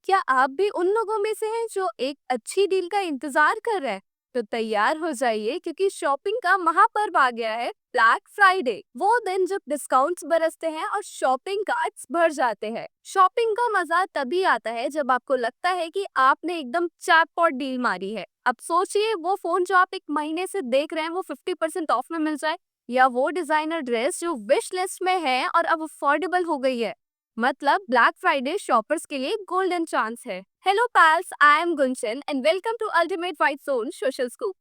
क्या आप भी उन लोगों में से हैं जो एक अच्छी डील का इंतजार कर रहे हैं? तो तैयार हो जाइए क्योंकि शॉपिंग का महापर्व आ गया है, ब्लैक फ्राइडे। वो दिन जब डिस्काउंट्स बरसते हैं और शॉपिंग कार्ट्स भर जाते हैं। शॉपिंग का मजा तभी आता है जब आपको लगता है कि आपने एकदम जैकपॉट डील मारी है। अब सोचिए, वो फोन जो आप एक महीने से देख रहे हैं वो 50% ऑफ में मिल जाए, या वो डिजाइनर ड्रेस जो विश लिस्ट में है और अब अफोर्डेबल हो गई है। मतलब ब्लैक फ्राइडे शॉपर्स के लिए गोल्डन चांस है। Hello pals, I am Gunchan and welcome to ultimate white zone social scoop.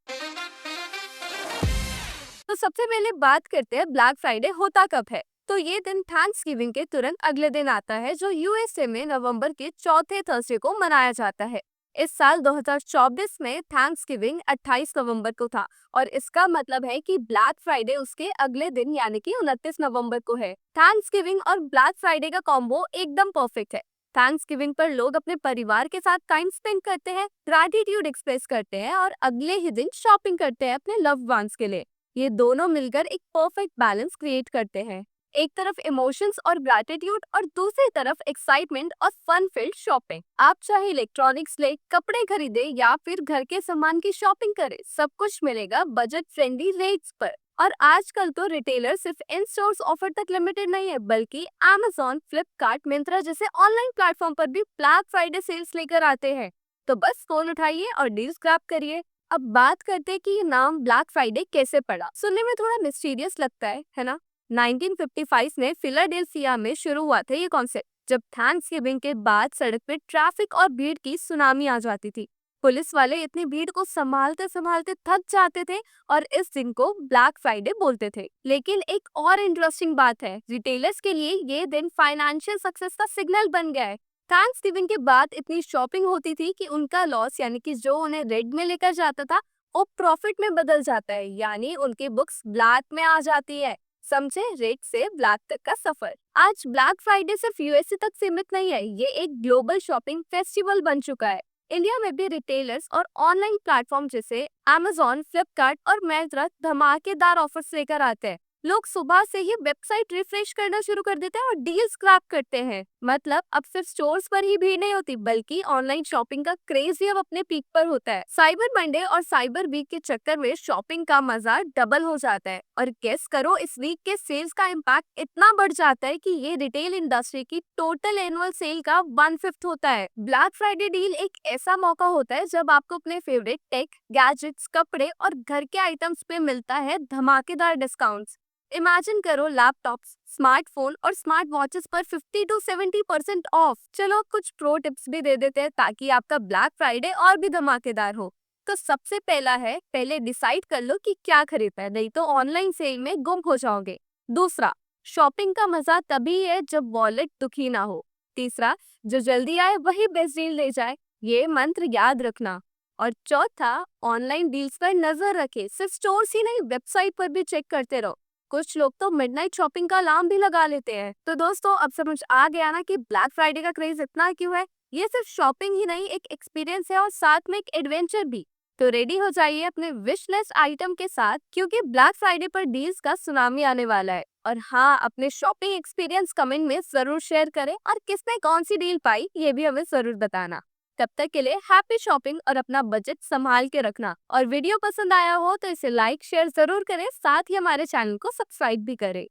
तो सबसे पहले बात करते हैं ब्लैक फ्राइडे होता कब है। तो ये दिन थैंक्सगिविंग के तुरंत अगले दिन आता है, जो यूएसए में नवंबर के चौथे थर्सडे को मनाया जाता है। इस साल 2024 में थैंक्सगिविंग 28 नवंबर को था, और इसका मतलब है कि ब्लैक फ्राइडे उसके अगले दिन यानी कि 29 नवंबर को है। थैंक्सगिविंग और ब्लैक फ्राइडे का कॉम्बो एकदम परफेक्ट है। थैंक्सगिविंग पर लोग अपने परिवार के साथ टाइम स्पेंड करते हैं, ग्रैटिट्यूड एक्सप्रेस करते हैं और अगले ही दिन शॉपिंग करते हैं अपने लव्ड वंस के लिए। ये दोनों मिलकर एक परफेक्ट बैलेंस क्रिएट करते हैं। एक तरफ इमोशंस और ग्रैटिट्यूड और दूसरी तरफ एक्साइटमेंट और फन फिल्ड शॉपिंग। आप चाहे इलेक्ट्रॉनिक्स ले, कपड़े खरीदे या फिर घर के सामान की शॉपिंग करें, सब कुछ मिलेगा बजट फ्रेंडली रेट्स पर। और आजकल तो रिटेलर सिर्फ इन स्टोर्स ऑफर तक लिमिटेड नहीं है, बल्कि Amazon, फ्लिपकार्ट, मिंत्रा जैसे ऑनलाइन प्लेटफॉर्म पर भी ब्लैक फ्राइडे सेल्स लेकर आते हैं। तो बस फोन उठाइए और डील्स ग्रैब करिए। अब बात करते हैं कि ये नाम ब्लैक फ्राइडे कैसे पड़ा। सुनने में थोड़ा मिस्टीरियस लगता है ना? 1955 में फिलाडेल्फिया में शुरू हुआ था ये कॉन्सेप्ट, जब थैंक्सगिविंग के बाद सड़क पे ट्रैफिक और भीड़ की सुनामी आ जाती थी। पुलिस वाले इतनी भीड़ को संभालते संभालते थक जाते थे और इस दिन को ब्लैक फ्राइडे बोलते थे। लेकिन एक और इंटरेस्टिंग बात है, रिटेलर्स के लिए ये दिन फाइनेंशियल सक्सेस का सिग्नल बन गया है। थैंक्सगिविंग के बाद इतनी शॉपिंग होती थी कि उनका लॉस यानी कि जो उन्हें रेड में लेकर जाता था, वो प्रॉफिट में बदल जाता है, यानी उनकी बुक्स ब्लैक में आ जाती है। समझे, रेड से ब्लैक तक का सफर। आज ब्लैक फ्राइडे सिर्फ यूएसए तक सीमित नहीं है, ये एक ग्लोबल शॉपिंग फेस्टिवल बन चुका है। इंडिया में भी रिटेलर्स और ऑनलाइन प्लेटफॉर्म जैसे Amazon, फ्लिपकार्ट और मिंत्रा धमाकेदार ऑफर्स लेकर आते हैं। लोग सुबह से ही वेबसाइट रिफ्रेश करना शुरू कर देते हैं और डील्स क्रैप करते हैं। मतलब अब सिर्फ स्टोर्स पर ही भीड़ नहीं होती, बल्कि ऑनलाइन शॉपिंग का क्रेज भी अब अपने पीक पर होता है। साइबर मंडे और साइबर वीक के चक्कर में शॉपिंग का मजा डबल हो जाता है। और गेस करो, इस वीक के सेल्स का इम्पैक्ट इतना बढ़ जाता है कि ये रिटेल इंडस्ट्री की टोटल एनुअल सेल का 1/5 होता है। ब्लैक फ्राइडे डील एक ऐसा मौका होता है जब आपको अपने फेवरेट टेक, गैजेट्स, कपड़े और घर के आइटम्स पे मिलता है धमाकेदार डिस्काउंट्स। इमेजिन करो, लैपटॉप्स, स्मार्टफोन और स्मार्ट वॉचेस पर 50 to 70% ऑफ। चलो कुछ प्रो टिप्स भी दे देते हैं ताकि आपका ब्लैक फ्राइडे और भी धमाकेदार हो। तो सबसे पहला है, पहले डिसाइड कर लो कि क्या खरीदना है, नहीं तो ऑनलाइन सेल में गुम हो जाओगे। दूसरा, शॉपिंग का मजा तभी है जब वॉलेट दुखी ना हो। तीसरा, जो जल्दी आए वही बेस्ट डील ले जाए, ये मंत्र याद रखना। और चौथा, ऑनलाइन डील्स पर नजर रखे, सिर्फ स्टोर्स ही नहीं, वेबसाइट पर भी चेक करते रहो। कुछ लोग तो मिडनाइट शॉपिंग का अलार्म भी लगा लेते हैं। तो दोस्तों, अब समझ आ गया ना कि ब्लैक फ्राइडे का क्रेज इतना क्यों है। ये सिर्फ शॉपिंग ही नहीं, एक एक्सपीरियंस है और साथ में एक एडवेंचर भी। तो रेडी हो जाइए अपने विश लिस्ट आइटम के साथ, क्योंकि ब्लैक फ्राइडे पर डील्स का सुनामी आने वाला है। और हाँ, अपने शॉपिंग एक्सपीरियंस कमेंट में जरूर शेयर करें, और किसने कौन सी डील पाई ये भी हमें जरूर बताना। तब तक के लिए हैप्पी शॉपिंग और अपना बजट संभाल के रखना। और वीडियो पसंद आया हो तो इसे लाइक शेयर जरूर करें, साथ ही हमारे चैनल को सब्सक्राइब भी करें।